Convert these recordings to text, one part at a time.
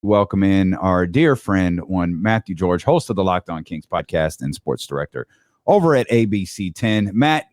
welcome in our dear friend, one Matthew George, host of the Locked On Kings podcast and sports director over at ABC 10. Matt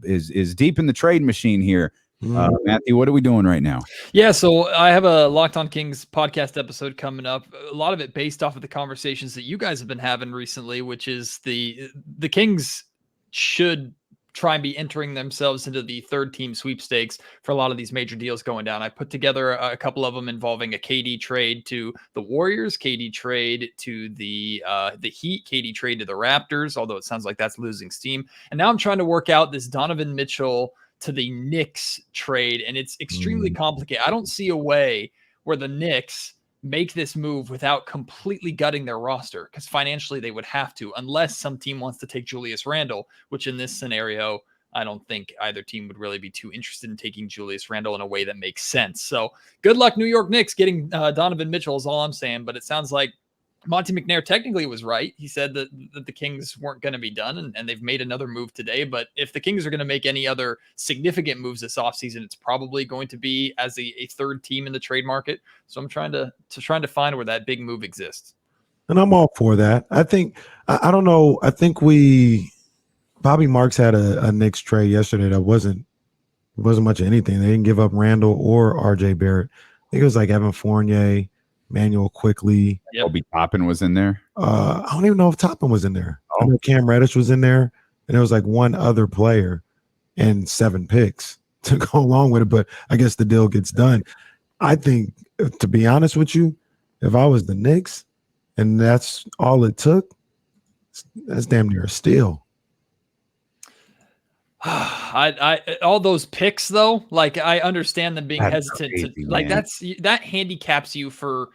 is deep in the trade machine here. Matthew, what are we doing right now? Yeah, so I have a Locked On Kings podcast episode coming up. A lot of it based off of the conversations that you guys have been having recently, which is the Kings should try and be entering themselves into the third team sweepstakes for a lot of these major deals going down. I put together a couple of them involving a KD trade to the Warriors, KD trade to the Heat, KD trade to the Raptors, although it sounds like that's losing steam. And now I'm trying to work out this Donovan Mitchell to the Knicks trade, and it's extremely complicated. I don't see a way where the Knicks make this move without completely gutting their roster, because financially they would have to, unless some team wants to take Julius Randle, which in this scenario, I don't think either team would really be too interested in taking Julius Randle in a way that makes sense. So good luck, New York Knicks, getting Donovan Mitchell is all I'm saying, but it sounds like Monty McNair technically was right. He said that the Kings weren't going to be done, and they've made another move today. But if the Kings are going to make any other significant moves this offseason, it's probably going to be as a third team in the trade market. So I'm trying to find where that big move exists. And I'm all for that. I think, I don't know, I think Bobby Marks had a Knicks trade yesterday that wasn't much of anything. They didn't give up Randall or RJ Barrett. I think it was like Evan Fournier, Manuel Quickly. Yep. Obi Toppin was in there. I don't even know if Toppin was in there. I know Cam Reddish was in there, and there was like one other player and 7 picks to go along with it. But I guess the deal gets done. I think, to be honest with you, if I was the Knicks and that's all it took, that's damn near a steal. I all those picks though, like I understand them being hesitant crazy, to, like man. that handicaps you for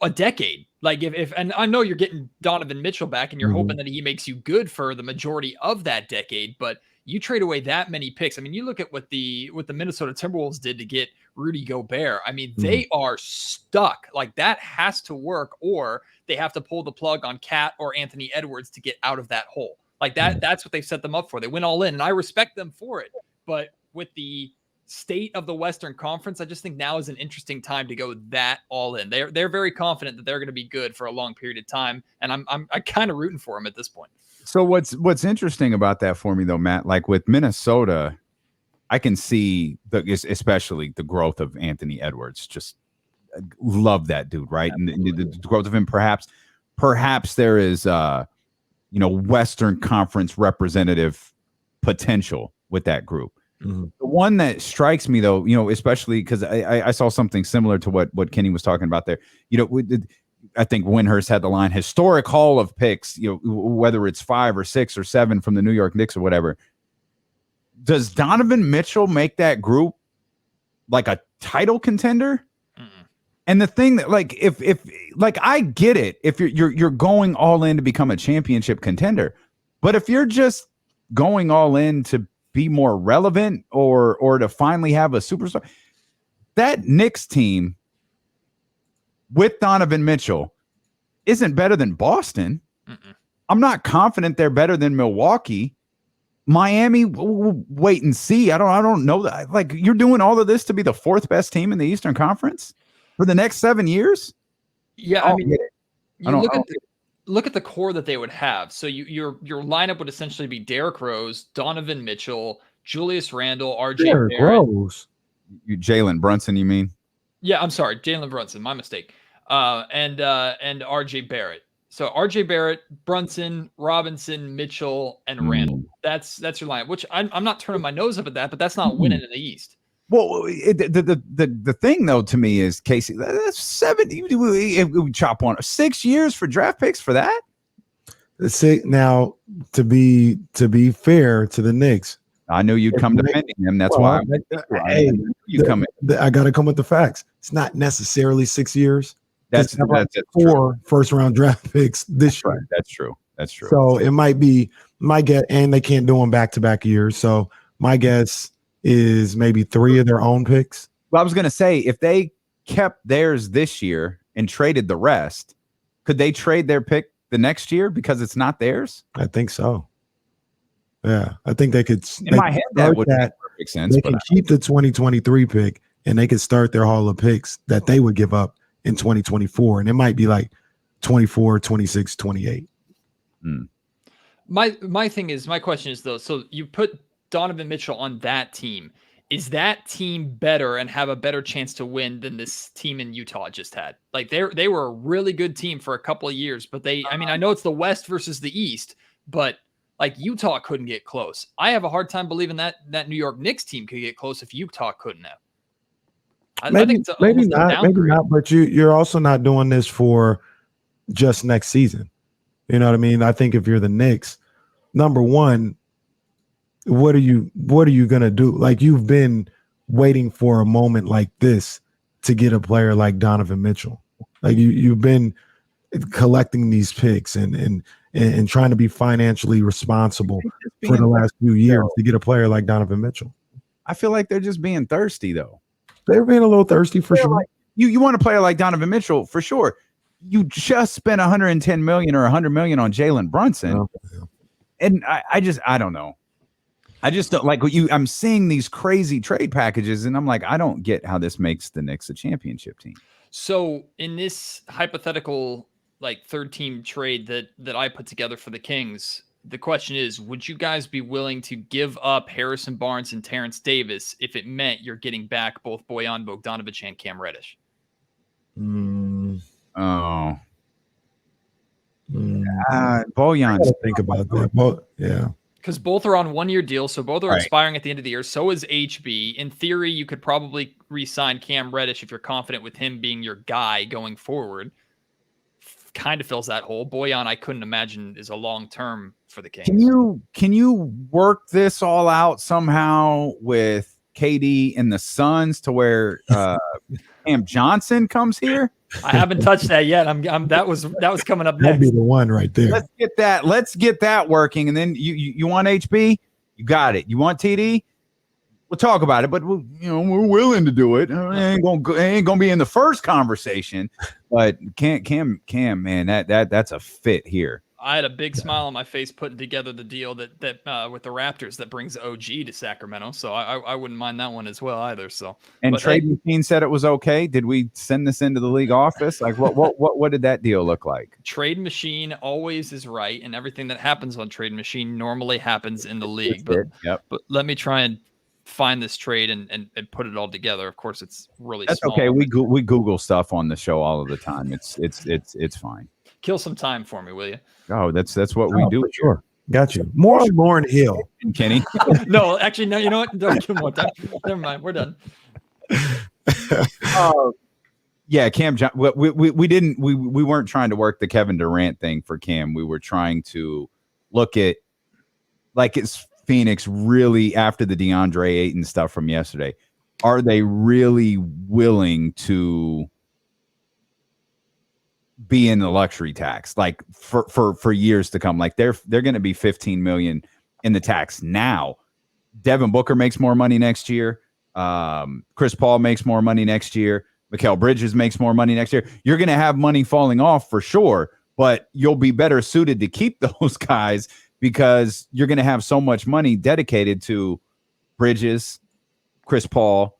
a decade. Like if and I know you're getting Donovan Mitchell back and you're hoping that he makes you good for the majority of that decade, but you trade away that many picks. I mean, you look at what the Minnesota Timberwolves did to get Rudy Gobert. I mean, they are stuck. Like that has to work, or they have to pull the plug on Cat or Anthony Edwards to get out of that hole. Like that's what they've set them up for. They went all in, and I respect them for it. But with the state of the Western Conference, I just think now is an interesting time to go that all in. They're very confident that they're going to be good for a long period of time, and I'm kind of rooting for them at this point. So what's interesting about that for me though, Matt, like with Minnesota, I can see especially the growth of Anthony Edwards. Just love that dude, right? And the growth of him. Perhaps there is Western Conference representative potential with that group. The one that strikes me though, especially because I saw something similar to what Kenny was talking about there. I think Windhurst had the line, historic haul of picks, whether it's 5 or 6 or 7 from the New York Knicks or whatever. Does Donovan Mitchell make that group like a title contender? And the thing that, like, if I get it, if you're going all in to become a championship contender, but if you're just going all in to be more relevant or to finally have a superstar, that Knicks team with Donovan Mitchell isn't better than Boston. I'm not confident they're better than Milwaukee. Miami, we'll wait and see. I don't know that. Like, you're doing all of this to be the 4th best team in the Eastern Conference for the next 7 years? Yeah, I mean, look at the core that they would have. So your lineup would essentially be Derrick Rose, Donovan Mitchell, Julius Randle, RJ Derrick Barrett. Rose. Jalen Brunson, you mean? Yeah, I'm sorry, Jalen Brunson, my mistake. And RJ Barrett. So RJ Barrett, Brunson, Robinson, Mitchell, and Randle. That's your lineup. Which I'm not turning my nose up at that, but that's not winning in the East. Well, the thing though to me is, Casey, that's 70. We chop 6 years for draft picks for that. Now, to be fair to the Knicks, I knew you'd come defending them. That's why you come in. I got to come with the facts. It's not necessarily 6 years. That's 4 first-round draft picks this year. That's true. So it might be my guess, and they can't do them back-to-back years. So my guess is maybe 3 of their own picks. Well, I was going to say, if they kept theirs this year and traded the rest, could they trade their pick the next year because it's not theirs? I think so. Yeah, I think they could. In my head, that would make perfect sense. They can keep the 2023 pick, and they could start their haul of picks that they would give up in 2024, and it might be like 24, 26, 28. My question is though, so you put Donovan Mitchell on that team. Is that team better and have a better chance to win than this team in Utah just had? Like they were a really good team for a couple of years, but I know it's the West versus the East, but like Utah couldn't get close. I have a hard time believing that New York Knicks team could get close if Utah couldn't have. I think it's maybe almost not, maybe not. But you're also not doing this for just next season. You know what I mean? I think if you're the Knicks, number one, what are you gonna do? Like, you've been waiting for a moment like this to get a player like Donovan Mitchell. Like you've been collecting these picks and trying to be financially responsible for the last few years to get a player like Donovan Mitchell. I feel like they're just being thirsty though. They're being a little thirsty for sure. Like, you want a player like Donovan Mitchell for sure. You just spent 110 million or 100 million on Jalen Brunson. And I don't know. I just don't like what I'm seeing these crazy trade packages, and I'm like, I don't get how this makes the Knicks a championship team. So in this hypothetical like third team trade that I put together for the Kings, the question is, would you guys be willing to give up Harrison Barnes and Terrence Davis if it meant you're getting back both Bojan Bogdanovic and Cam Reddish? Bojan. Think about that. Yeah. Because both are on 1-year deals, so both are expiring at the end of the year. So is HB. In theory, you could probably re-sign Cam Reddish if you're confident with him being your guy going forward. Kind of fills that hole. Bojan, I couldn't imagine, is a long-term for the Kings. Can you work this all out somehow with KD and the Suns to where Cam Johnson comes here? I haven't touched that yet. That was coming up next. That'd be the one right there. Let's get that working. And then you want HB? You got it. You want TD? We'll talk about it, but we're willing to do it. It ain't gonna be in the first conversation. But Cam, man, that's a fit here. I had a big smile on my face putting together the deal that with the Raptors that brings OG to Sacramento. So I wouldn't mind that one as well either. So Trade Machine said it was okay. Did we send this into the league office? Like what did that deal look like? Trade Machine always is right, and everything that happens on Trade Machine normally happens in the league. But let me try and find this trade and put it all together. Of course, it's really small. Okay. We Google stuff on the show all of the time. It's fine. Kill some time for me, will you? Oh, that's what we do. Sure. Got you. More on Lauren Hill. And Kenny. No, actually, no. You know what? Don't give more time. Never mind. We're done. Yeah, Cam. We weren't trying to work the Kevin Durant thing for Cam. We were trying to look at like it's Phoenix really after the DeAndre Ayton stuff from yesterday. Are they really willing to be in the luxury tax like for years to come? Like they're going to be 15 million in the tax now. Devin Booker makes more money next year. Chris Paul makes more money next year. Mikal Bridges makes more money next year. You're going to have money falling off for sure, but you'll be better suited to keep those guys because you're going to have so much money dedicated to Bridges, Chris Paul,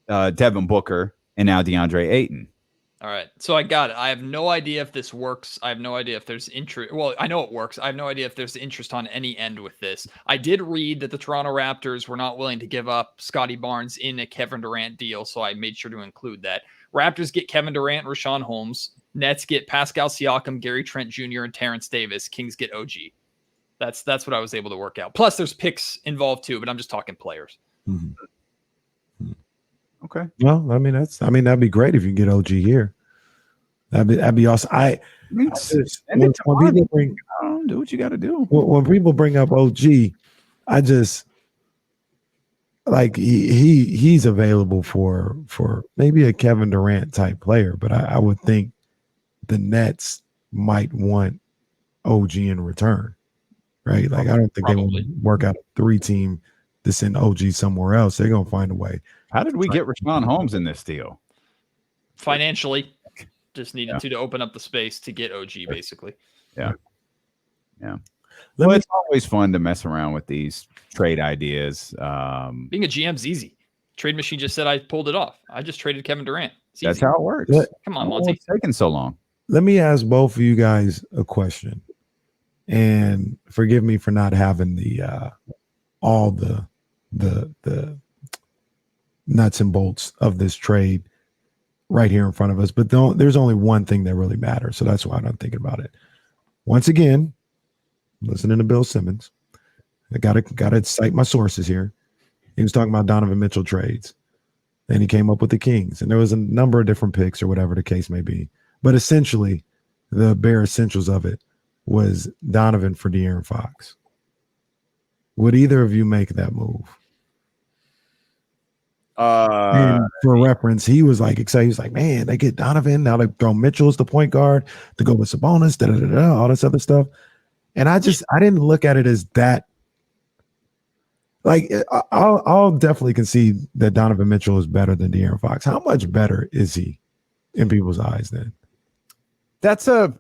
Devin Booker, and now DeAndre Ayton. All right. So I got it. I have no idea if this works. I have no idea if there's interest. Well, I know it works. I have no idea if there's interest on any end with this. I did read that the Toronto Raptors were not willing to give up Scotty Barnes in a Kevin Durant deal, so I made sure to include that. Raptors get Kevin Durant and Rashawn Holmes. Nets get Pascal Siakam, Gary Trent Jr., and Terrence Davis. Kings get OG. That's what I was able to work out. Plus, there's picks involved too, but I'm just talking players. Mm-hmm. Okay. Well, that'd be great if you get OG here. That'd be awesome. Do what you got to do. When people bring up OG, I just like he's available for maybe a Kevin Durant type player, but I would think the Nets might want OG in return, right? Like I don't think they want to work out a 3-team to send OG somewhere else. They're gonna find a way. How did we get Rashawn Holmes in this deal? Financially, just needed to open up the space to get OG, basically. Yeah. Well, it's always fun to mess around with these trade ideas. Being a GM's easy. Trade Machine just said I pulled it off. I just traded Kevin Durant. It's That's easy. how it works. Come on, Oh, Monty. it's taking so long. Let me ask both of you guys a question, and forgive me for not having the all the nuts and bolts of this trade right here in front of us. But there's only one thing that really matters, so that's why I'm thinking about it. Once again, listening to Bill Simmons, I gotta cite my sources here. He was talking about Donovan Mitchell trades, and he came up with the Kings, and there was a number of different picks or whatever the case may be. But essentially, the bare essentials of it was Donovan for De'Aaron Fox. Would either of you make that move? And for reference, he was like excited. He was like, man, they get Donovan. Now they throw Mitchell as the point guard to go with Sabonis, all this other stuff. And I didn't look at it as that. Like, I'll definitely concede that Donovan Mitchell is better than De'Aaron Fox. How much better is he in people's eyes then? That's a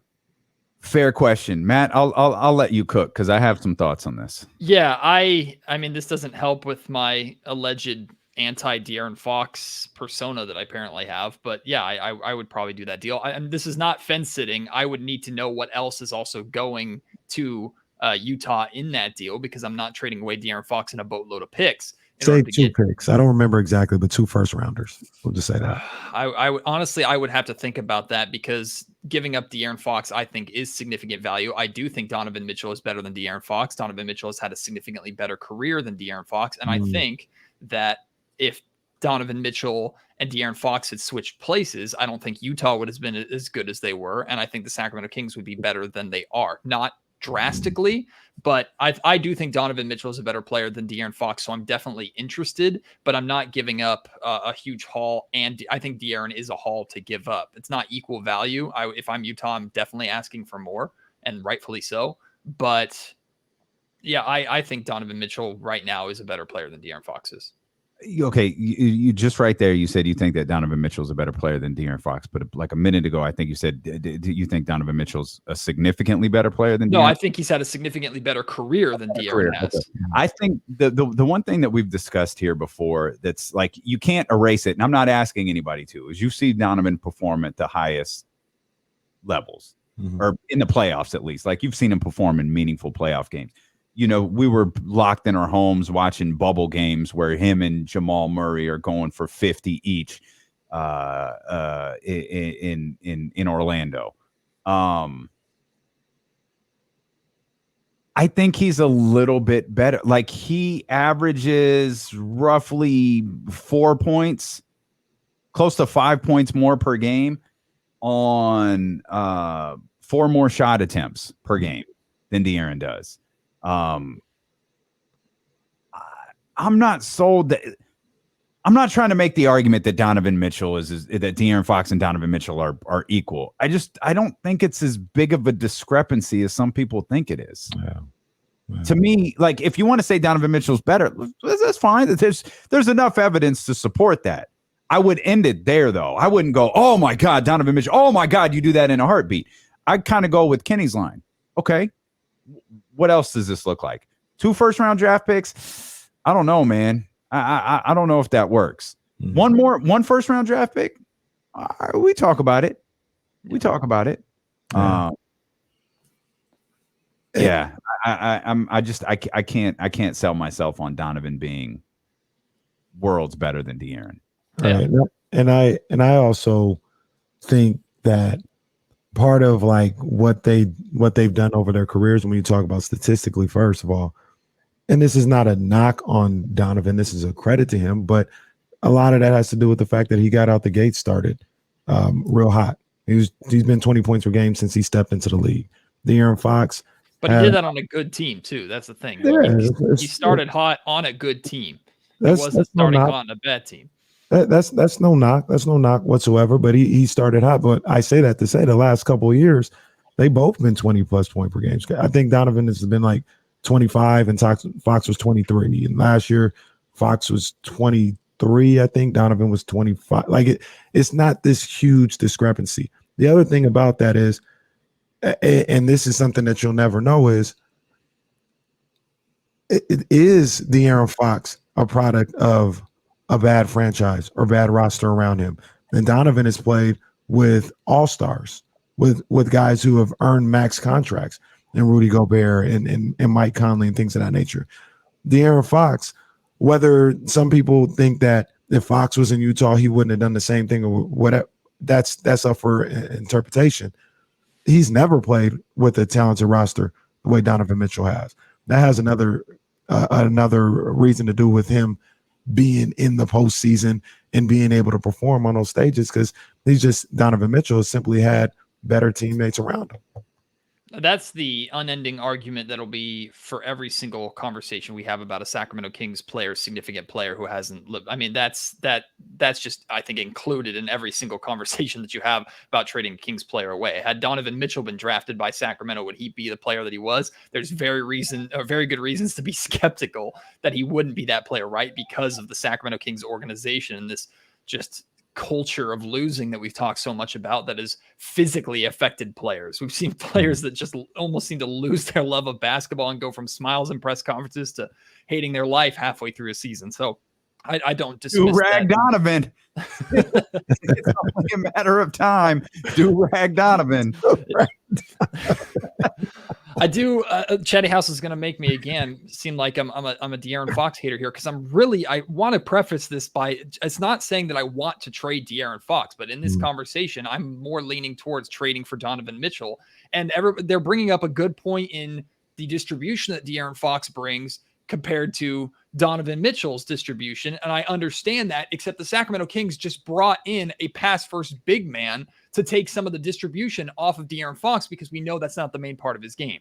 fair question, Matt. I'll let you cook because I have some thoughts on this. Yeah, I mean, this doesn't help with my alleged anti-De'Aaron Fox persona that I apparently have, but yeah, I would probably do that deal. And this is not fence sitting. I would need to know what else is also going to Utah in that deal, because I'm not trading away De'Aaron Fox and a boatload of picks. Say two picks. I don't remember exactly, but 2 first rounders. We'll just say that. I would honestly, I would have to think about that, because giving up De'Aaron Fox, I think, is significant value. I do think Donovan Mitchell is better than De'Aaron Fox. Donovan Mitchell has had a significantly better career than De'Aaron Fox. And I think that if Donovan Mitchell and De'Aaron Fox had switched places, I don't think Utah would have been as good as they were. And I think the Sacramento Kings would be better than they are. Not drastically, but I do think Donovan Mitchell is a better player than De'Aaron Fox, so I'm definitely interested, but I'm not giving up a huge haul, and I think De'Aaron is a haul to give up. It's not equal value. If I'm Utah, I'm definitely asking for more, and rightfully so, but yeah, I think Donovan Mitchell right now is a better player than De'Aaron Fox is. Okay, you just right there, you said you think that Donovan Mitchell's a better player than De'Aaron Fox, but like a minute ago, I think you said, do you think Donovan Mitchell's a significantly better player than De'Aaron? No, I think he's had a significantly better career than De'Aaron has. Okay. I think the one thing that we've discussed here before that's like you can't erase it, and I'm not asking anybody to, is you see Donovan perform at the highest levels, or in the playoffs at least. Like you've seen him perform in meaningful playoff games. You know, we were locked in our homes watching bubble games where him and Jamal Murray are going for 50 each in Orlando. I think he's a little bit better. Like he averages roughly 4 points, close to 5 points more per game on 4 more shot attempts per game than De'Aaron does. I'm not sold that. I'm not trying to make the argument that Donovan Mitchell is that De'Aaron Fox and Donovan Mitchell are equal. I don't think it's as big of a discrepancy as some people think it is. Yeah. To me, like if you want to say Donovan Mitchell's better, that's fine. There's enough evidence to support that. I would end it there though. I wouldn't go, oh my God, Donovan Mitchell. Oh my God, you do that in a heartbeat. I'd kind of go with Kenny's line. Okay. What else does this look like? 2 first-round draft picks? I don't know, man. I don't know if that works. One first-round draft pick? We talk about it. We talk about it. Yeah. I can't sell myself on Donovan being worlds better than De'Aaron. Right. And I also think that part of like what they've done over their careers, when you talk about statistically, first of all, and this is not a knock on Donovan, this is a credit to him, but a lot of that has to do with the fact that he got out the gate started real hot. He's been 20 points per game since he stepped into the league. De'Aaron Fox, but he did that on a good team too. That's the thing. Yeah, he started hot on a good team. He wasn't starting hot on a bad team. That's no knock. That's no knock whatsoever. But he started hot. But I say that to say the last couple of years, they both been 20+ point per game. I think Donovan has been like 25 and Fox was 23. And last year, Fox was 23. I think Donovan was 25. Like it's not this huge discrepancy. The other thing about that is, and this is something that you'll never know, is is De'Aaron Fox a product of a bad franchise or bad roster around him? And Donovan has played with all-stars, with guys who have earned max contracts, and Rudy Gobert and Mike Conley and things of that nature. De'Aaron Fox, whether some people think that if Fox was in Utah, he wouldn't have done the same thing or whatever, that's up for interpretation. He's never played with a talented roster the way Donovan Mitchell has. That has another reason to do with him being in the postseason and being able to perform on those stages, because Donovan Mitchell has simply had better teammates around him. That's the unending argument that'll be for every single conversation we have about a Sacramento Kings player, significant player who hasn't lived. I mean, that's just, I think, included in every single conversation that you have about trading a Kings player away. Had Donovan Mitchell been drafted by Sacramento, would he be the player that he was? There's very good reasons to be skeptical that he wouldn't be that player, right? Because of the Sacramento Kings organization and this just culture of losing that we've talked so much about that has physically affected players. We've seen players that just almost seem to lose their love of basketball and go from smiles in press conferences to hating their life halfway through a season. So I don't dismiss Do-rag Donovan. It's only a matter of time. Do-rag Donovan. I do. Chatty House is going to make me again seem like I'm a De'Aaron Fox hater here, because I want to preface this by, it's not saying that I want to trade De'Aaron Fox, but in this conversation, I'm more leaning towards trading for Donovan Mitchell. And they're bringing up a good point in the distribution that De'Aaron Fox brings compared to Donovan Mitchell's distribution. And I understand that, except the Sacramento Kings just brought in a pass first big man to take some of the distribution off of De'Aaron Fox, because we know that's not the main part of his game.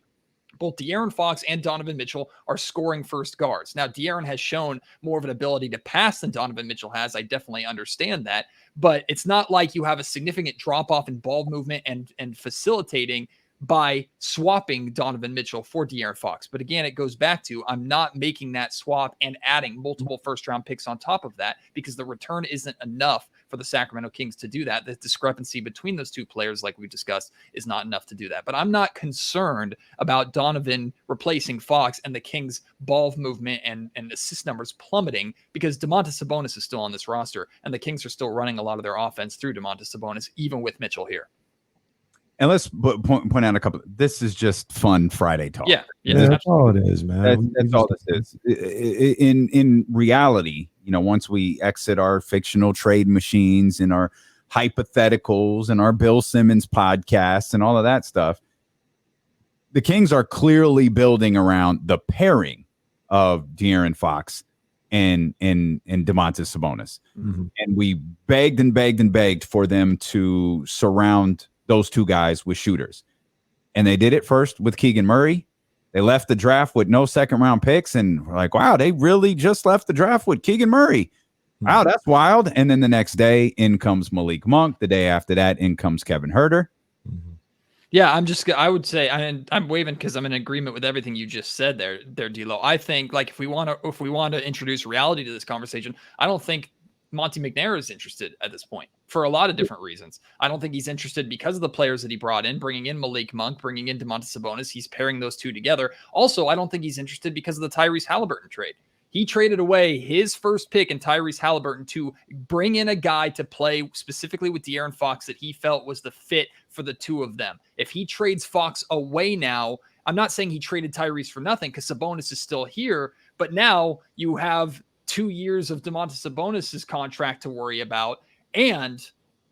Both De'Aaron Fox and Donovan Mitchell are scoring first guards. Now, De'Aaron has shown more of an ability to pass than Donovan Mitchell has. I definitely understand that, but it's not like you have a significant drop off in ball movement and facilitating by swapping Donovan Mitchell for De'Aaron Fox. But again, it goes back to, I'm not making that swap and adding multiple first-round picks on top of that, because the return isn't enough for the Sacramento Kings to do that. The discrepancy between those two players, like we discussed, is not enough to do that. But I'm not concerned about Donovan replacing Fox and the Kings' ball movement and assist numbers plummeting, because Domantas Sabonis is still on this roster, and the Kings are still running a lot of their offense through Domantas Sabonis, even with Mitchell here. And let's point out a couple. This is just fun Friday talk. Yeah, that's all it is, man. That's all this is. In reality, once we exit our fictional trade machines and our hypotheticals and our Bill Simmons podcasts and all of that stuff, the Kings are clearly building around the pairing of De'Aaron Fox and Domantas Sabonis. Mm-hmm. And we begged and begged and begged for them to surround those two guys with shooters. And they did it first with Keegan Murray. They left the draft with no second round picks. And we're like, wow, they really just left the draft with Keegan Murray. Wow, that's wild. And then the next day, in comes Malik Monk. The day after that, in comes Kevin Huerter. Yeah, I would say, I'm waving because I'm in agreement with everything you just said there, D'Lo. I think, like, if we want to introduce reality to this conversation, I don't think Monte McNair is interested at this point for a lot of different reasons. I don't think he's interested because of the players that he brought in, bringing in Malik Monk, bringing in Domantas Sabonis. He's pairing those two together. Also, I don't think he's interested because of the Tyrese Halliburton trade. He traded away his first pick in Tyrese Halliburton to bring in a guy to play specifically with De'Aaron Fox that he felt was the fit for the two of them. If he trades Fox away now, I'm not saying he traded Tyrese for nothing, because Sabonis is still here, but now you have 2 years of Domantas Sabonis's contract to worry about. And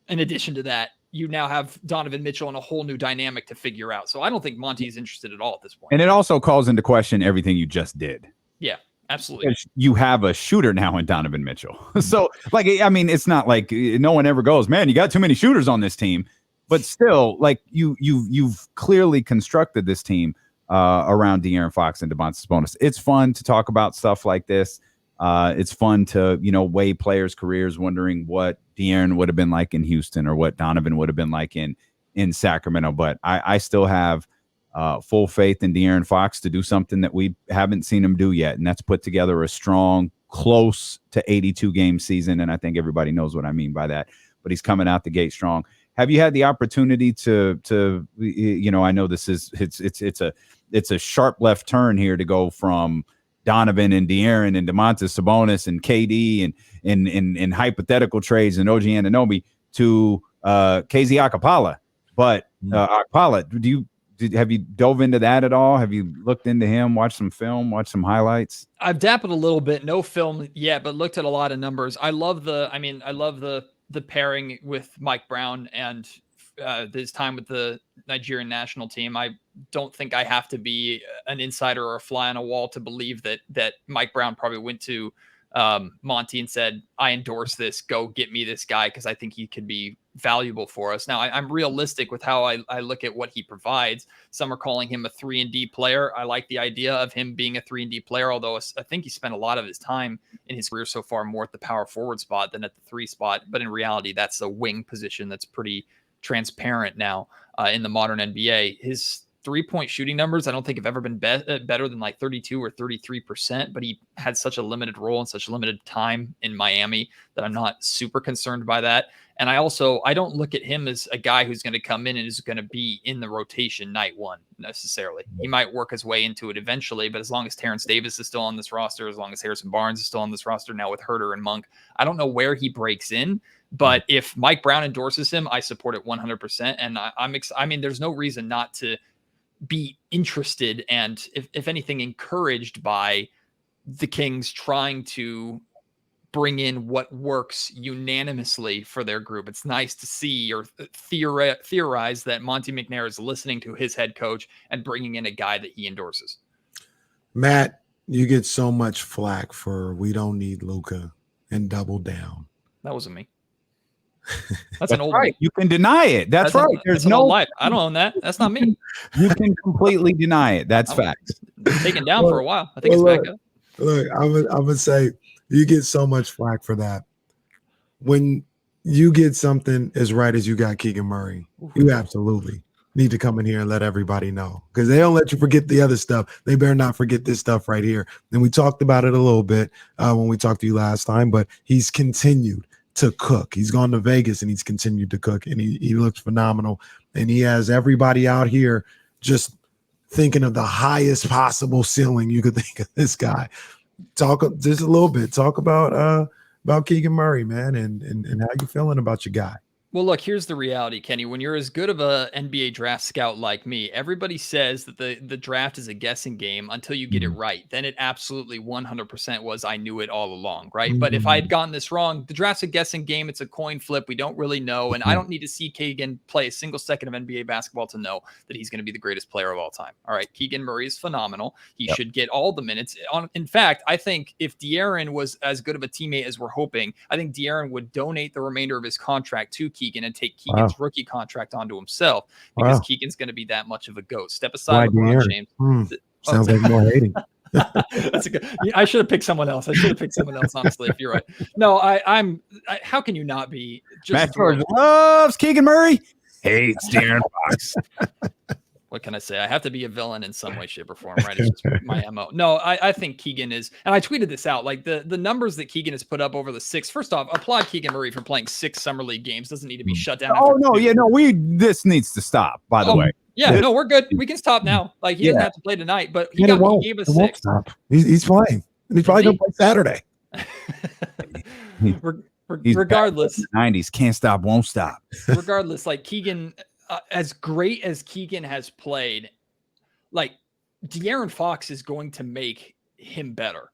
in addition to that, you now have Donovan Mitchell and a whole new dynamic to figure out. So I don't think Monty is interested at all at this point. And it also calls into question everything you just did. Yeah, absolutely. You have a shooter now in Donovan Mitchell. So, like, I mean, it's not like no one ever goes, man, you got too many shooters on this team. But still, like, you've clearly constructed this team around De'Aaron Fox and Domantas Sabonis. It's fun to talk about stuff like this. It's fun to, weigh players' careers, wondering what De'Aaron would have been like in Houston or what Donovan would have been like in Sacramento. But I still have full faith in De'Aaron Fox to do something that we haven't seen him do yet. And that's put together a strong, close to 82 game season. And I think everybody knows what I mean by that. But he's coming out the gate strong. Have you had the opportunity to I know this is it's a sharp left turn here to go from Donovan and De'Aaron and Domantas Sabonis and KD and hypothetical trades and OG Anunoby to KZ Akapala. But Akpala, have you dove into that at all? Have you looked into him, watched some film, watched some highlights? I've dabbled a little bit, no film yet, but looked at a lot of numbers. I love the pairing with Mike Brown and his time with the Nigerian national team. I don't think I have to be an insider or a fly on a wall to believe that Mike Brown probably went to Monty and said, I endorse this, go get me this guy, because I think he could be valuable for us. Now, I'm realistic with how I look at what he provides. Some are calling him a 3-and-D player. I like the idea of him being a 3-and-D player, although I think he spent a lot of his time in his career so far more at the power forward spot than at the 3 spot. But in reality, that's a wing position that's pretty transparent now in the modern NBA. His 3-point shooting numbers, I don't think have ever been better than like 32 or 33%, but he had such a limited role and such limited time in Miami that I'm not super concerned by that. And I don't look at him as a guy who's going to come in and is going to be in the rotation night one necessarily. He might work his way into it eventually, but as long as Terrence Davis is still on this roster, as long as Harrison Barnes is still on this roster now with Herter and Monk, I don't know where he breaks in. But if Mike Brown endorses him, I support it 100%. And I mean, there's no reason not to be interested and, if anything, encouraged by the Kings trying to bring in what works unanimously for their group. It's nice to see or theorize that Monty McNair is listening to his head coach and bringing in a guy that he endorses. Matt, you get so much flack for we don't need Luka and double down. That wasn't me. That's an old right. You can deny it. That's right. There's no lie. I don't own that. That's not me. You can completely deny it. That's facts. Taken down for a while. I think it's back up. Look, I'm gonna say you get so much flack for that. When you get something as right as you got Keegan Murray, you absolutely need to come in here and let everybody know, because they don't let you forget the other stuff. They better not forget this stuff right here. And we talked about it a little bit when we talked to you last time, but he's continued to cook. He's gone to Vegas and he's continued to cook, and he looks phenomenal. And he has everybody out here just thinking of the highest possible ceiling you could think of this guy. Talk just a little bit. Talk about Keegan Murray, man, and how you feeling about your guy. Well, look, here's the reality, Kenny. When you're as good of a NBA draft scout like me, everybody says that the draft is a guessing game until you get it right. Then it absolutely 100% was, I knew it all along, right? But if I had gotten this wrong, the draft's a guessing game. It's a coin flip. We don't really know. And I don't need to see Keegan play a single second of NBA basketball to know that he's going to be the greatest player of all time. All right, Keegan Murray is phenomenal. He should get all the minutes. In fact, I think if De'Aaron was as good of a teammate as we're hoping, I think De'Aaron would donate the remainder of his contract to Keegan and take Keegan's rookie contract onto himself, because Keegan's going to be that much of a goat. Step aside, LeBron James. Sounds like more hating. That's a good. I should have picked someone else. Honestly, if you're right. No, how can you not be? Matt George loves Keegan Murray, hates De'Aaron Fox. What can I say? I have to be a villain in some way, shape, or form, right? It's just my MO. No, I think Keegan is, and I tweeted this out, like the numbers that Keegan has put up over the 6. First off, applaud Keegan Murray for playing 6 summer league games. Doesn't need to be shut down. This needs to stop, by the way. Yeah, no, we're good. We can stop now. Like, he doesn't have to play tonight, but he gave us 6. Stop. He's playing. He's probably going to play Saturday. Regardless. The 90s, can't stop, won't stop. Regardless, like Keegan, as great as Keegan has played, like De'Aaron Fox is going to make him better.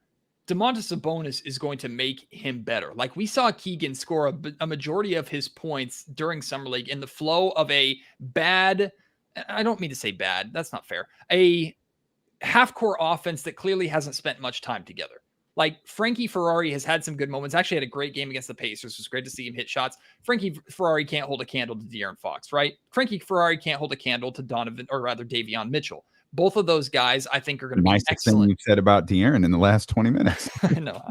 Domantas Sabonis is going to make him better. Like, we saw Keegan score a majority of his points during Summer League in the flow of a bad, I don't mean to say bad, that's not fair, a half-court offense that clearly hasn't spent much time together. Like, Frankie Ferrari has had some good moments. Actually had a great game against the Pacers. It was great to see him hit shots. Frankie Ferrari can't hold a candle to De'Aaron Fox, right? Frankie Ferrari can't hold a candle to Davion Mitchell. Both of those guys, I think, are going to be excellent. Thing you've said about De'Aaron in the last 20 minutes. No,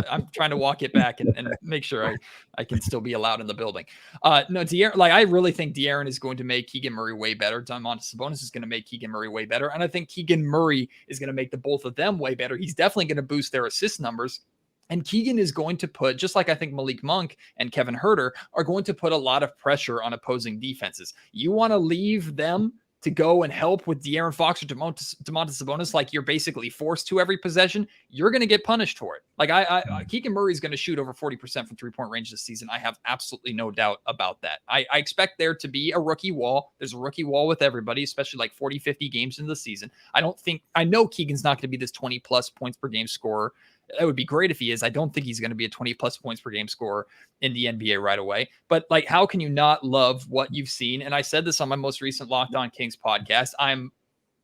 I'm trying to walk it back and make sure I can still be allowed in the building. No, De'Aaron, like, I really think De'Aaron is going to make Keegan Murray way better. Domantas Sabonis is going to make Keegan Murray way better. And I think Keegan Murray is going to make the both of them way better. He's definitely going to boost their assist numbers. And Keegan is going to put, just like I think Malik Monk and Kevin Herter are going to put a lot of pressure on opposing defenses. You want to leave them to go and help with De'Aaron Fox or Domantas Sabonis, like you're basically forced to every possession, you're going to get punished for it. Like Keegan Murray is going to shoot over 40% from 3-point range this season. I have absolutely no doubt about that. I expect there to be a rookie wall. There's a rookie wall with everybody, especially like 40, 50 games into the season. I know Keegan's not going to be this 20 plus points per game scorer. That would be great if he is. I don't think he's going to be a 20 plus points per game scorer in the NBA right away. But like, how can you not love what you've seen? And I said this on my most recent Locked On Kings podcast. I'm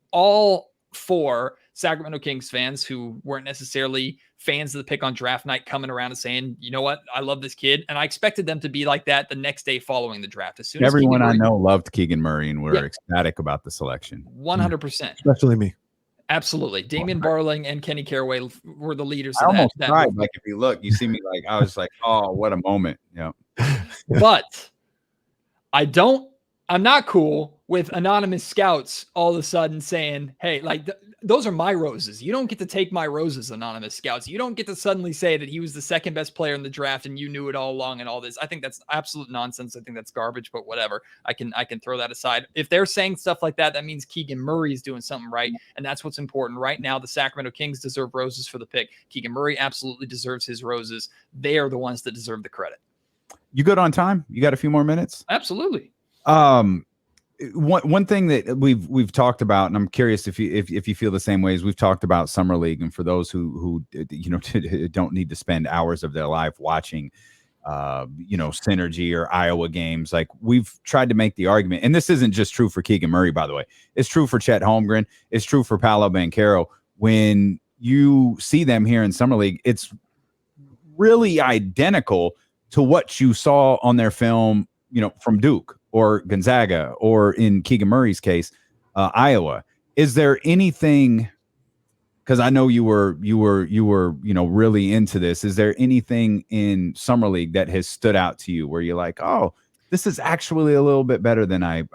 all for Sacramento Kings fans who weren't necessarily fans of the pick on draft night coming around and saying, you know what, I love this kid. And I expected them to be like that the next day following the draft. As soon as everyone I know loved Keegan Murray and were ecstatic about the selection. 100%. Especially me. Absolutely. Damian Barling and Kenny Caraway were the leaders. I almost cried. Like, if you look, you see me, like, I was like, oh, what a moment. Yeah. But I'm not cool with anonymous scouts all of a sudden saying, hey, like those are my roses. You don't get to take my roses, anonymous scouts. You don't get to suddenly say that he was the second best player in the draft and you knew it all along and all this. I think that's absolute nonsense. I think that's garbage, but whatever. I can throw that aside. If they're saying stuff like that, that means Keegan Murray is doing something right. And that's what's important right now. The Sacramento Kings deserve roses for the pick. Keegan Murray absolutely deserves his roses. They are the ones that deserve the credit. You good on time? You got a few more minutes? Absolutely. One thing that we've talked about, and I'm curious if you feel the same way, is we've talked about Summer League, and for those who don't need to spend hours of their life watching Synergy or Iowa games, like we've tried to make the argument, and this isn't just true for Keegan Murray, by the way. It's true for Chet Holmgren. It's true for Paolo Banchero. When you see them here in Summer League, it's really identical to what you saw on their film, from Duke or Gonzaga, or in Keegan Murray's case, Iowa. Is there anything, because I know you were really into this, is there anything in Summer League that has stood out to you where you're like, oh, this is actually a little bit better than I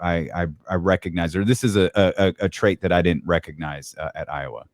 recognize, or this is a trait that I didn't recognize at Iowa?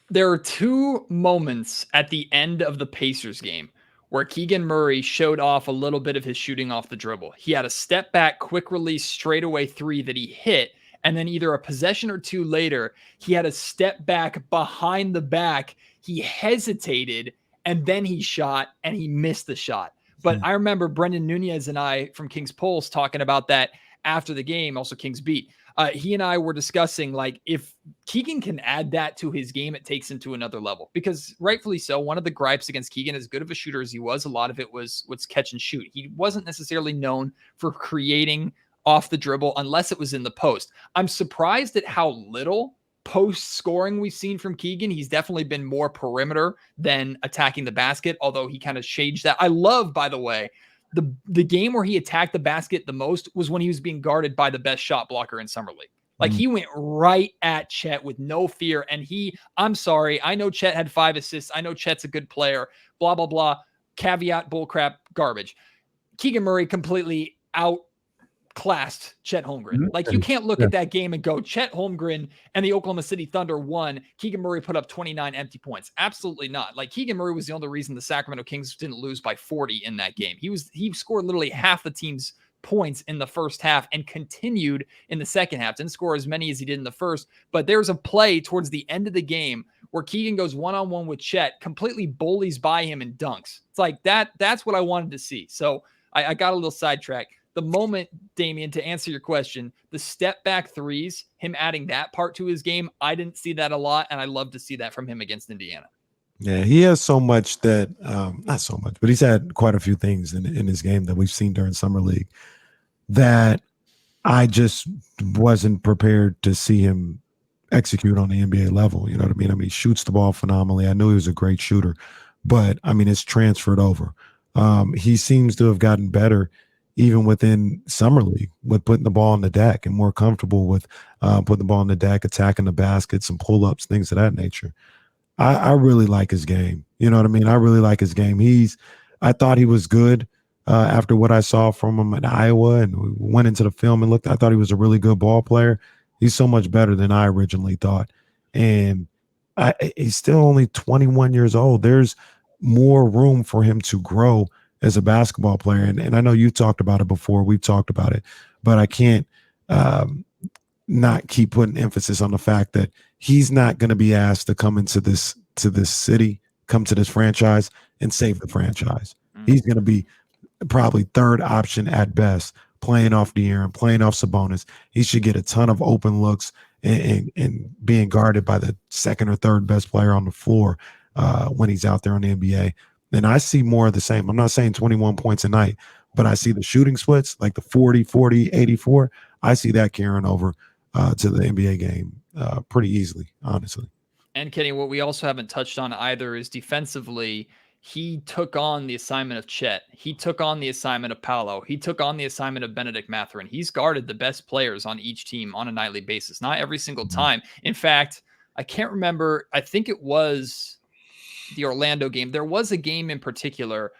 There are two moments at the end of the Pacers game where Keegan Murray showed off a little bit of his shooting off the dribble. He had a step back, quick release, straightaway three that he hit. And then either a possession or two later, he had a step back behind the back. He hesitated and then he shot and he missed the shot. But I remember Brendan Nunez and I from Kings Pulse talking about that after the game, also Kings Beat. He and I were discussing, like, if Keegan can add that to his game, it takes him to another level, because rightfully so. One of the gripes against Keegan, as good of a shooter as he was, a lot of it was catch and shoot. He wasn't necessarily known for creating off the dribble unless it was in the post. I'm surprised at how little post scoring we've seen from Keegan. He's definitely been more perimeter than attacking the basket, although he kind of shades that. I love, by the way, the game where he attacked the basket the most was when he was being guarded by the best shot blocker in Summer League. Like, he went right at Chet with no fear. And I'm sorry, I know Chet had 5 assists. I know Chet's a good player, blah, blah, blah. Caveat, bullcrap, garbage. Keegan Murray completely outclassed Chet Holmgren. Like, you can't look at that game and go, Chet Holmgren and the Oklahoma City Thunder won. Keegan Murray put up 29 empty points. Absolutely not. Like, Keegan Murray was the only reason the Sacramento Kings didn't lose by 40 in that game. He scored literally half the team's points in the first half and continued in the second half. Didn't score as many as he did in the first, but there's a play towards the end of the game where Keegan goes one-on-one with Chet, completely bullies by him and dunks. It's like that's what I wanted to see. So I got a little sidetracked. The moment, Damian, to answer your question, the step back threes, him adding that part to his game, I didn't see that a lot, and I love to see that from him against Indiana. Yeah, he has so much that, not so much, but he's had quite a few things in his game that we've seen during Summer League that I just wasn't prepared to see him execute on the NBA level. You know what I mean? I mean, he shoots the ball phenomenally. I knew he was a great shooter, but I mean, it's transferred over. He seems to have gotten better even within Summer League with putting the ball on the deck and more comfortable with putting the ball on the deck, attacking the basket, some pull-ups, things of that nature. I really like his game. You know what I mean? I really like his game. I thought he was good after what I saw from him at Iowa, and we went into the film and looked. I thought he was a really good ball player. He's so much better than I originally thought. And he's still only 21 years old. There's more room for him to grow as a basketball player. And I know you talked about it before. We've talked about it, but I can't not keep putting emphasis on the fact that he's not going to be asked to come into this city, come to this franchise and save the franchise. He's going to be probably third option at best, playing off De'Aaron, playing off Sabonis. He should get a ton of open looks and being guarded by the second or third best player on the floor when he's out there in the NBA. And I see more of the same. I'm not saying 21 points a night, but I see the shooting splits, like the 40, 40, 84. I see that carrying over to the NBA game pretty easily, honestly. And Kenny, what we also haven't touched on either is defensively, he took on the assignment of Chet. He took on the assignment of Paolo. He took on the assignment of Benedict Mathurin. He's guarded the best players on each team on a nightly basis, not every single time. In fact, I can't remember. I think it was the Orlando game. There was a game in particular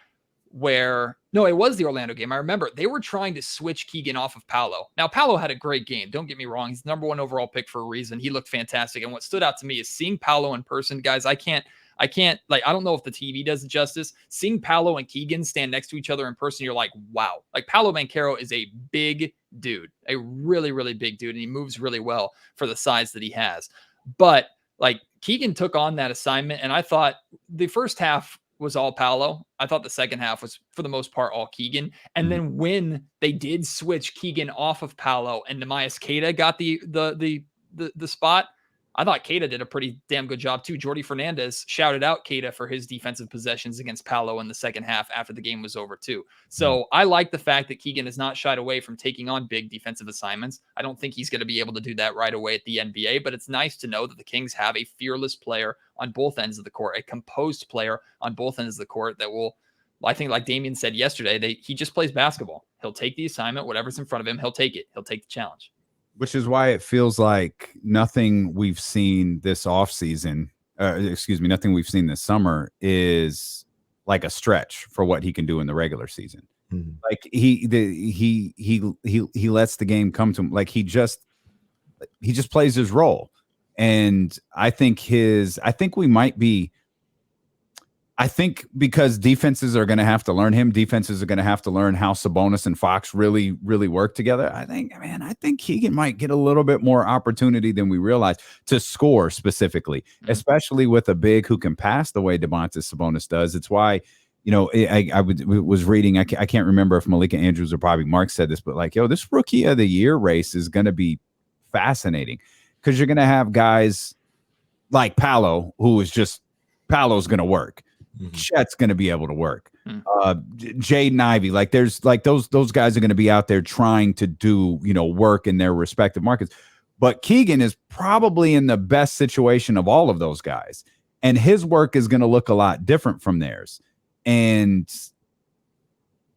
where, no, it was the Orlando game. I remember they were trying to switch Keegan off of Paolo. Now, Paolo had a great game. Don't get me wrong. He's the number 1 overall pick for a reason. He looked fantastic. And what stood out to me is seeing Paolo in person, guys. I don't know if the TV does it justice. Seeing Paolo and Keegan stand next to each other in person, you're like, wow. Like, Paolo Banchero is a big dude, a really, really big dude. And he moves really well for the size that he has. But like, Keegan took on that assignment. And I thought the first half was all Paolo. I thought the second half was, for the most part, all Keegan. And then when they did switch Keegan off of Paolo and Nehemias Queta got the spot, I thought Queta did a pretty damn good job too. Jordi Fernandez shouted out Queta for his defensive possessions against Paolo in the second half after the game was over too. So I like the fact that Keegan has not shied away from taking on big defensive assignments. I don't think he's going to be able to do that right away at the NBA, but it's nice to know that the Kings have a fearless player on both ends of the court, a composed player on both ends of the court that will, I think, like Damian said yesterday, he just plays basketball. He'll take the assignment, whatever's in front of him, he'll take it. He'll take the challenge. Which is why it feels like nothing we've seen this offseason, nothing we've seen this summer is like a stretch for what he can do in the regular season. Mm-hmm. Like he lets the game come to him. Like he just plays his role. And I think because defenses are going to have to learn him, defenses are going to have to learn how Sabonis and Fox really, really work together. I think Keegan might get a little bit more opportunity than we realize to score specifically, especially with a big who can pass the way Domantas Sabonis does. It's why, I was reading, I can't remember if Malika Andrews or Bobby Marks said this, but like, this rookie of the year race is going to be fascinating because you're going to have guys like Paolo, Paolo's going to work. Chet's going to be able to work. Jaden Ivey, like there's like those guys are going to be out there trying to do, work in their respective markets. But Keegan is probably in the best situation of all of those guys. And his work is going to look a lot different from theirs. And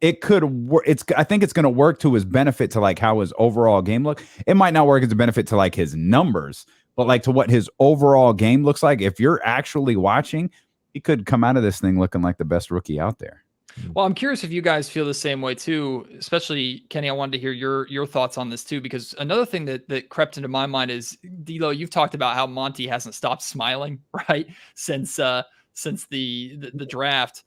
it could work. I think it's going to work to his benefit to like how his overall game look. It might not work as a benefit to like his numbers, but like to what his overall game looks like. If you're actually watching, he could come out of this thing looking like the best rookie out there. Well, I'm curious if you guys feel the same way too, especially Kenny. I wanted to hear your thoughts on this too, because another thing that crept into my mind is, D'Lo, you've talked about how Monty hasn't stopped smiling, right? Since the draft.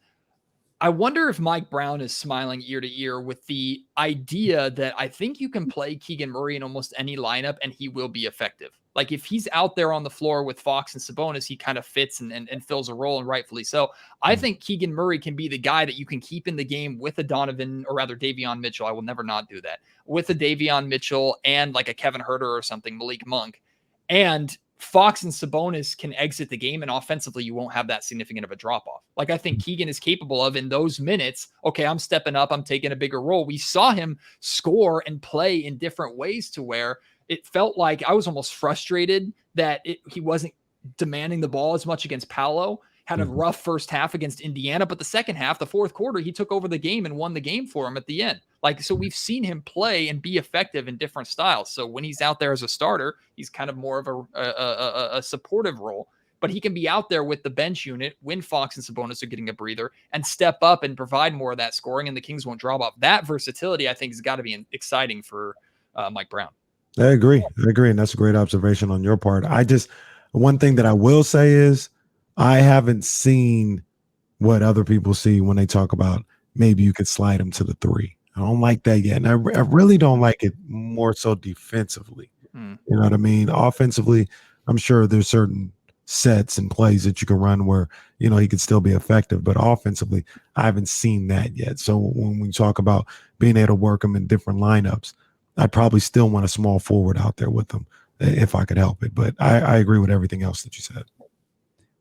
I wonder if Mike Brown is smiling ear to ear with the idea that I think you can play Keegan Murray in almost any lineup and he will be effective. Like if he's out there on the floor with Fox and Sabonis, he kind of fits and fills a role, and rightfully so. I think Keegan Murray can be the guy that you can keep in the game with a Davion Mitchell. I will never not do that. With a Davion Mitchell and like a Kevin Huerter or something, Malik Monk. And Fox and Sabonis can exit the game, and offensively, you won't have that significant of a drop-off. Like I think Keegan is capable of in those minutes, okay, I'm stepping up, I'm taking a bigger role. We saw him score and play in different ways to where it felt like I was almost frustrated that he wasn't demanding the ball as much against Paolo. Had a rough first half against Indiana, but the second half, the fourth quarter, he took over the game and won the game for him at the end. Like, so we've seen him play and be effective in different styles. So when he's out there as a starter, he's kind of more of a supportive role, but he can be out there with the bench unit when Fox and Sabonis are getting a breather and step up and provide more of that scoring, and the Kings won't drop off. That versatility, I think, has got to be exciting for Mike Brown. I agree. And that's a great observation on your part. One thing that I will say is, I haven't seen what other people see when they talk about maybe you could slide him to the 3. I don't like that yet. And I really don't like it more so defensively. You know what I mean? Offensively, I'm sure there's certain sets and plays that you can run where, you know, he could still be effective. But offensively, I haven't seen that yet. So when we talk about being able to work him in different lineups, I'd probably still want a small forward out there with him if I could help it. But I agree with everything else that you said.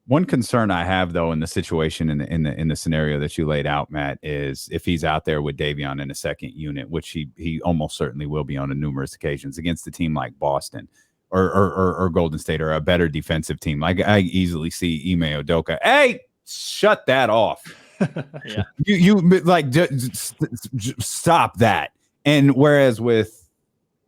One concern I have, though, in the situation in the scenario that you laid out, Matt, is if he's out there with Davion in a second unit, which he almost certainly will be on numerous occasions against a team like Boston or Golden State or a better defensive team. Like I easily see Ime Udoka. Hey, shut that off. Yeah, you like just stop that. And whereas with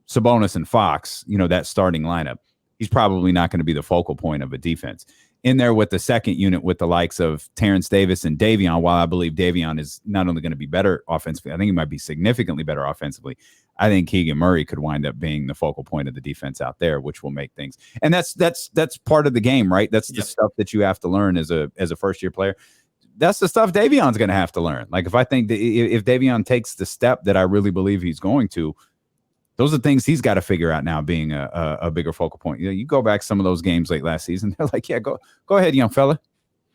Sabonis and Fox, you know, that starting lineup, he's probably not going to be the focal point of a defense. In there with the second unit with the likes of Terrence Davis and Davion, while I believe Davion is not only going to be better offensively, I think he might be significantly better offensively. I think Keegan Murray could wind up being the focal point of the defense out there, which will make things. And that's part of the game, right? That's the stuff that you have to learn as a first year player. That's the stuff Davion's going to have to learn. Like if I think if Davion takes the step that I really believe he's going to, those are things he's got to figure out now, being a bigger focal point. You know, you go back some of those games late last season. They're like, yeah, go ahead, young fella.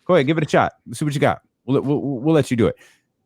Go ahead, give it a shot. Let's see what you got. We'll let you do it.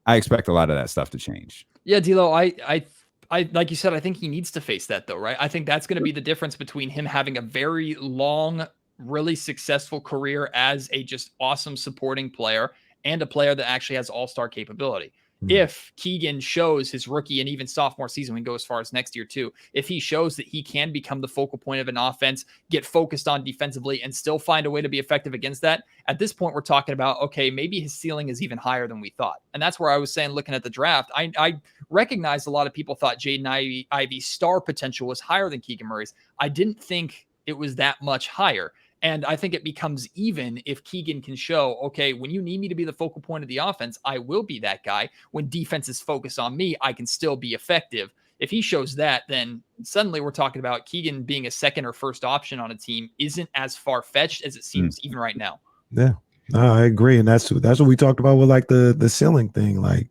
I expect a lot of that stuff to change. Yeah, D'Lo, I like you said, I think he needs to face that though, right? I think that's going to be the difference between him having a very long, really successful career as a just awesome supporting player and a player that actually has all-star capability. If Keegan shows his rookie and even sophomore season, we can go as far as next year too, if he shows that he can become the focal point of an offense, get focused on defensively, and still find a way to be effective against that, at this point, we're talking about, okay, maybe his ceiling is even higher than we thought. And that's where I was saying, looking at the draft, I recognized a lot of people thought Jaden Ivey's star potential was higher than Keegan Murray's. I didn't think it was that much higher. And I think it becomes even if Keegan can show, okay, when you need me to be the focal point of the offense, I will be that guy. When defense is focused on me, I can still be effective. If he shows that, then suddenly we're talking about Keegan being a second or first option on a team isn't as far-fetched as it seems even right now. Yeah, no, I agree. And that's what we talked about with like the ceiling thing. Like,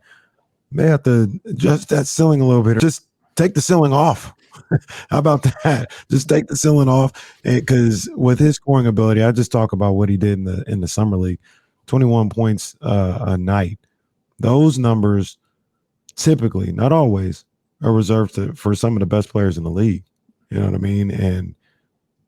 may have to adjust that ceiling a little bit. Just take the ceiling off. How about that? Just take the ceiling off, because with his scoring ability, I just talk about what he did in the summer league, 21 points a night. Those numbers typically, not always, are reserved for some of the best players in the league. You know what I mean? And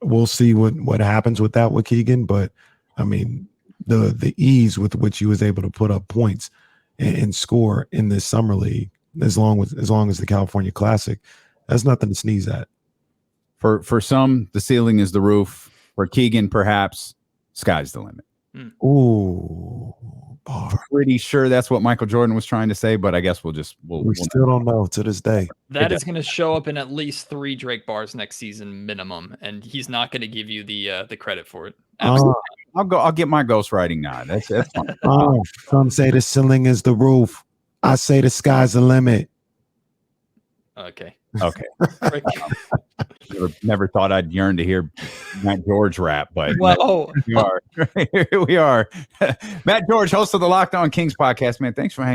we'll see what happens with that with Keegan. But I mean, the ease with which he was able to put up points and score in this summer league, as long as the California Classic, that's nothing to sneeze at. For some, the ceiling is the roof. For Keegan, perhaps sky's the limit. Ooh, pretty sure that's what Michael Jordan was trying to say, but I guess we still don't know to this day. That is going to show up in at least 3 Drake bars next season minimum, and he's not going to give you the credit for it. I'll get my ghostwriting nod. That's fine. Some say the ceiling is the roof. I say the sky's the limit. Okay. Never thought I'd yearn to hear Matt George rap, but well, we are. Here we are. Matt George, host of the Locked On Kings podcast. Man, thanks for hanging